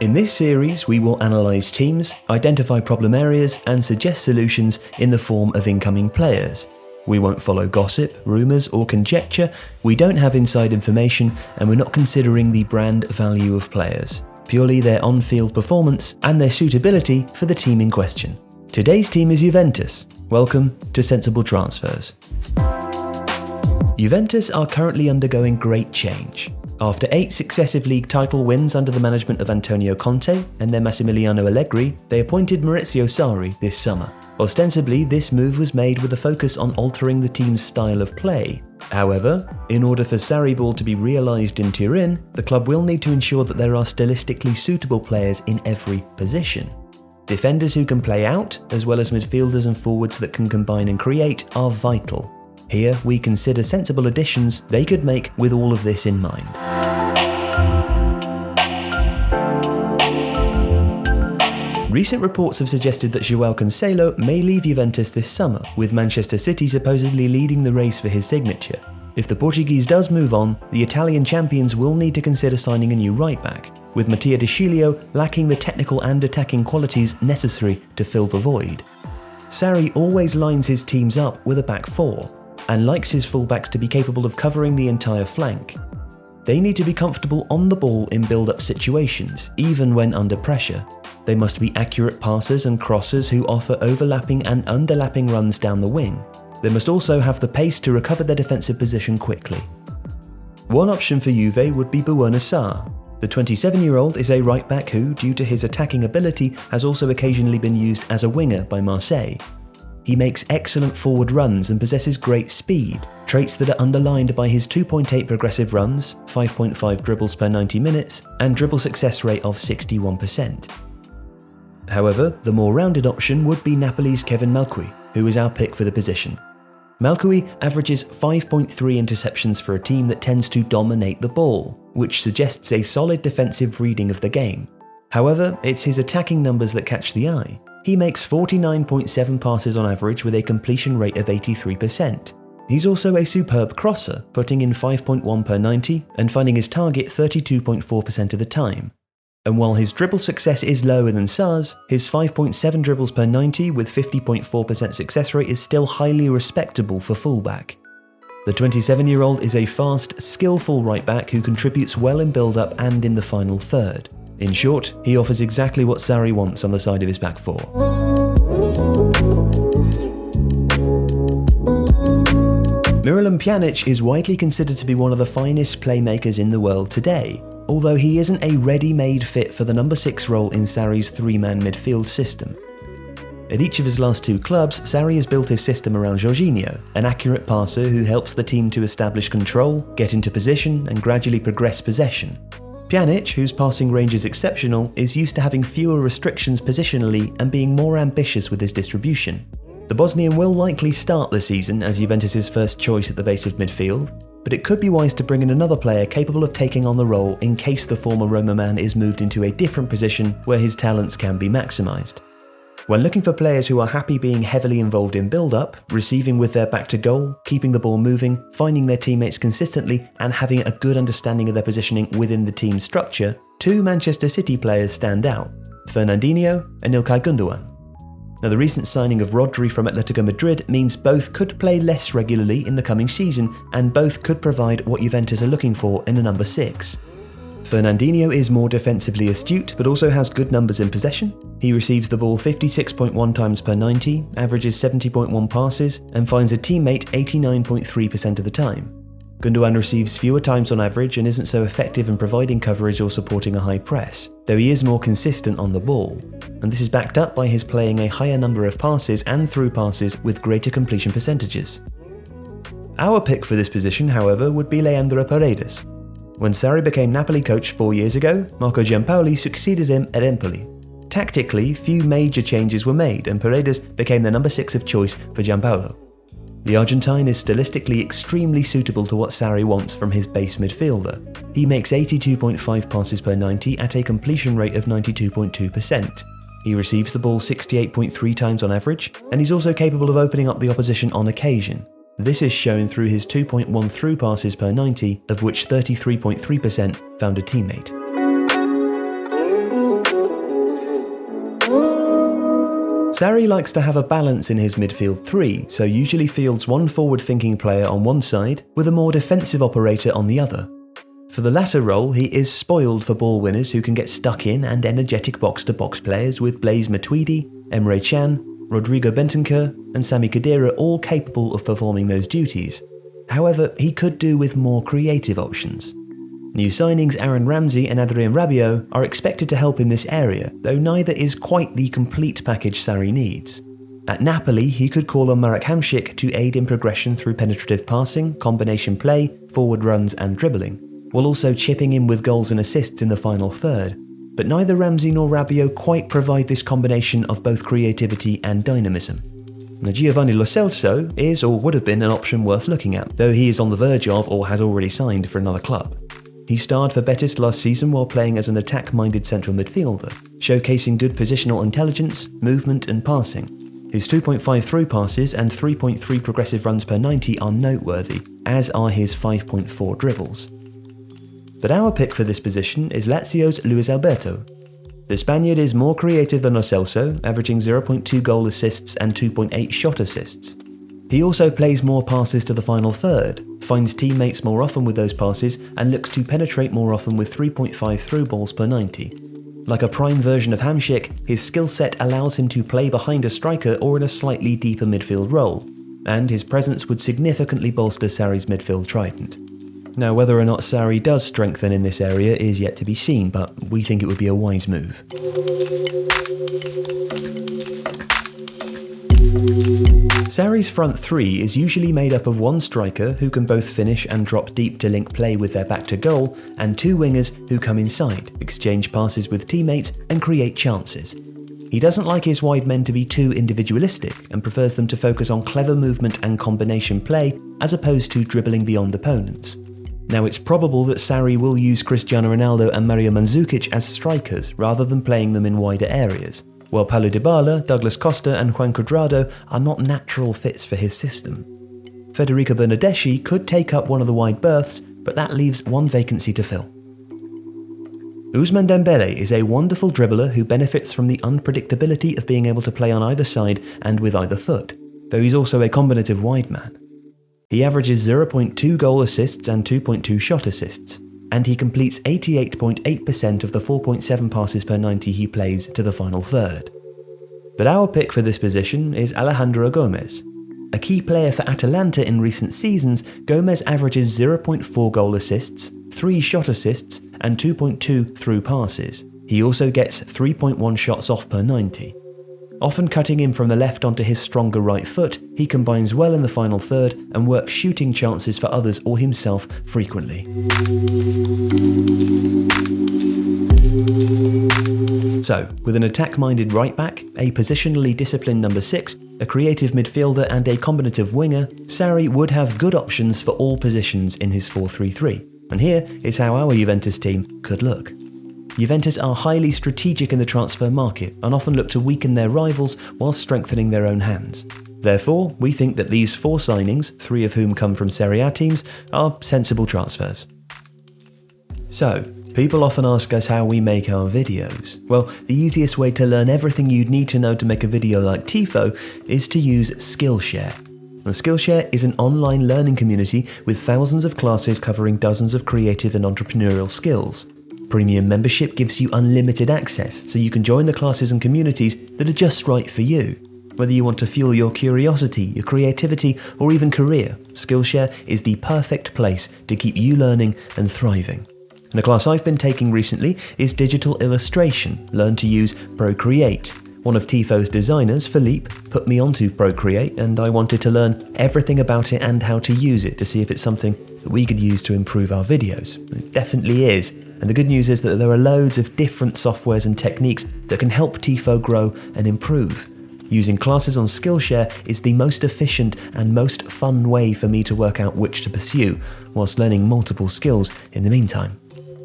In this series, we will analyse teams, identify problem areas, and suggest solutions in the form of incoming players. We won't follow gossip, rumours, or conjecture, we don't have inside information, and we're not considering the brand value of players, purely their on-field performance and their suitability for the team in question. Today's team is Juventus. Welcome to Sensible Transfers. Juventus are currently undergoing great change. After 8 successive league title wins under the management of Antonio Conte and then Massimiliano Allegri, they appointed Maurizio Sarri this summer. Ostensibly, this move was made with a focus on altering the team's style of play. However, in order for SarriBall to be realised in Turin, the club will need to ensure that there are stylistically suitable players in every position. Defenders who can play out, as well as midfielders and forwards that can combine and create, are vital. Here, we consider sensible additions they could make with all of this in mind. Recent reports have suggested that João Cancelo may leave Juventus this summer, with Manchester City supposedly leading the race for his signature. If the Portuguese does move on, the Italian champions will need to consider signing a new right-back, with Mattia De Sciglio lacking the technical and attacking qualities necessary to fill the void. Sarri always lines his teams up with a back four, and likes his fullbacks to be capable of covering the entire flank. They need to be comfortable on the ball in build-up situations, even when under pressure. They must be accurate passers and crossers who offer overlapping and underlapping runs down the wing. They must also have the pace to recover their defensive position quickly. One option for Juve would be Buona Sarr. The 27-year-old is a right-back who, due to his attacking ability, has also occasionally been used as a winger by Marseille. He makes excellent forward runs and possesses great speed, traits that are underlined by his 2.8 progressive runs, 5.5 dribbles per 90 minutes, and dribble success rate of 61%. However, the more rounded option would be Napoli's Kevin Malcuit, who is our pick for the position. Malcuit averages 5.3 interceptions for a team that tends to dominate the ball, which suggests a solid defensive reading of the game. However, it's his attacking numbers that catch the eye. He makes 49.7 passes on average with a completion rate of 83%. He's also a superb crosser, putting in 5.1 per 90 and finding his target 32.4% of the time. And while his dribble success is lower than Sarr's, his 5.7 dribbles per 90 with 50.4% success rate is still highly respectable for fullback. The 27-year-old is a fast, skillful right-back who contributes well in build-up and in the final third. In short, he offers exactly what Sarri wants on the side of his back four. Miralem Pjanic is widely considered to be one of the finest playmakers in the world today, although he isn't a ready-made fit for the number 6 role in Sarri's three-man midfield system. At each of his last 2 clubs, Sarri has built his system around Jorginho, an accurate passer who helps the team to establish control, get into position, and gradually progress possession. Pjanic, whose passing range is exceptional, is used to having fewer restrictions positionally and being more ambitious with his distribution. The Bosnian will likely start the season as Juventus' first choice at the base of midfield, but it could be wise to bring in another player capable of taking on the role in case the former Roma man is moved into a different position where his talents can be maximised. When looking for players who are happy being heavily involved in build-up, receiving with their back to goal, keeping the ball moving, finding their teammates consistently, and having a good understanding of their positioning within the team's structure, 2 Manchester City players stand out: Fernandinho and Ilkay Gundogan. Now, the recent signing of Rodri from Atletico Madrid means both could play less regularly in the coming season, and both could provide what Juventus are looking for in a number 6. Fernandinho is more defensively astute, but also has good numbers in possession. He receives the ball 56.1 times per 90, averages 70.1 passes, and finds a teammate 89.3% of the time. Gundogan receives fewer times on average and isn't so effective in providing coverage or supporting a high press, though he is more consistent on the ball. And this is backed up by his playing a higher number of passes and through passes with greater completion percentages. Our pick for this position, however, would be Leandro Paredes. When Sarri became Napoli coach 4 years ago, Marco Giampaoli succeeded him at Empoli. Tactically, few major changes were made, and Paredes became the number 6 of choice for Giampaolo. The Argentine is stylistically extremely suitable to what Sarri wants from his base midfielder. He makes 82.5 passes per 90 at a completion rate of 92.2%. He receives the ball 68.3 times on average, and he's also capable of opening up the opposition on occasion. This is shown through his 2.1 through passes per 90, of which 33.3% found a teammate. Sarri likes to have a balance in his midfield three, so usually fields one forward-thinking player on one side with a more defensive operator on the other. For the latter role, he is spoiled for ball winners who can get stuck in and energetic box-to-box players with Blaise Matuidi, Emre Can, Rodrigo Bentancur and Sami Khedira all capable of performing those duties. However, he could do with more creative options. New signings Aaron Ramsey and Adrien Rabiot are expected to help in this area, though neither is quite the complete package Sarri needs. At Napoli, he could call on Marek Hamšík to aid in progression through penetrative passing, combination play, forward runs and dribbling, while also chipping in with goals and assists in the final third. But neither Ramsey nor Rabiot quite provide this combination of both creativity and dynamism. Now, Giovanni Lo Celso is or would have been an option worth looking at, though he is on the verge of or has already signed for another club. He starred for Betis last season while playing as an attack-minded central midfielder, showcasing good positional intelligence, movement and passing. His 2.5 through passes and 3.3 progressive runs per 90 are noteworthy, as are his 5.4 dribbles. But our pick for this position is Lazio's Luis Alberto. The Spaniard is more creative than Lo Celso, averaging 0.2 goal assists and 2.8 shot assists. He also plays more passes to the final third, finds teammates more often with those passes, and looks to penetrate more often with 3.5 through balls per 90. Like a prime version of Hamšík, his skill set allows him to play behind a striker or in a slightly deeper midfield role, and his presence would significantly bolster Sarri's midfield trident. Now, whether or not Sarri does strengthen in this area is yet to be seen, but we think it would be a wise move. Sarri's front three is usually made up of one striker who can both finish and drop deep to link play with their back to goal, and two wingers who come inside, exchange passes with teammates and create chances. He doesn't like his wide men to be too individualistic and prefers them to focus on clever movement and combination play as opposed to dribbling beyond opponents. Now, it's probable that Sarri will use Cristiano Ronaldo and Mario Mandzukic as strikers rather than playing them in wider areas, while Paulo Dybala, Douglas Costa and Juan Cuadrado are not natural fits for his system. Federico Bernardeschi could take up one of the wide berths, but that leaves one vacancy to fill. Ousmane Dembele is a wonderful dribbler who benefits from the unpredictability of being able to play on either side and with either foot, though he's also a combinative wide man. He averages 0.2 goal assists and 2.2 shot assists, and he completes 88.8% of the 4.7 passes per 90 he plays to the final third. But our pick for this position is Alejandro Gomez. A key player for Atalanta in recent seasons, Gomez averages 0.4 goal assists, 3 shot assists, and 2.2 through passes. He also gets 3.1 shots off per 90. Often cutting in from the left onto his stronger right foot, he combines well in the final third and works shooting chances for others or himself frequently. So, with an attack-minded right-back, a positionally disciplined number 6, a creative midfielder and a combinative winger, Sarri would have good options for all positions in his 4-3-3. And here is how our Juventus team could look. Juventus are highly strategic in the transfer market and often look to weaken their rivals while strengthening their own hands. Therefore, we think that these 4 signings, 3 of whom come from Serie A teams, are sensible transfers. So, people often ask us how we make our videos. Well, the easiest way to learn everything you'd need to know to make a video like Tifo is to use Skillshare. Now, Skillshare is an online learning community with thousands of classes covering dozens of creative and entrepreneurial skills. Premium membership gives you unlimited access, so you can join the classes and communities that are just right for you. Whether you want to fuel your curiosity, your creativity, or even career, Skillshare is the perfect place to keep you learning and thriving. And a class I've been taking recently is Digital Illustration. Learn to use Procreate. One of Tifo's designers, Philippe, put me onto Procreate, and I wanted to learn everything about it and how to use it to see if it's something that we could use to improve our videos. It definitely is. And the good news is that there are loads of different softwares and techniques that can help Tifo grow and improve. Using classes on Skillshare is the most efficient and most fun way for me to work out which to pursue, whilst learning multiple skills in the meantime.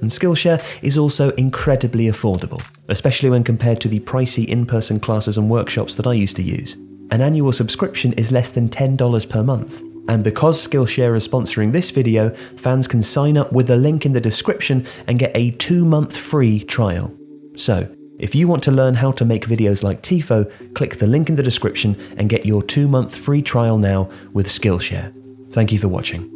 And Skillshare is also incredibly affordable, especially when compared to the pricey in-person classes and workshops that I used to use. An annual subscription is less than $10 per month. And because Skillshare is sponsoring this video, fans can sign up with the link in the description and get a 2-month free trial. So, If you want to learn how to make videos like Tifo, click the link in the description and get your 2-month free trial now with Skillshare. Thank you for watching.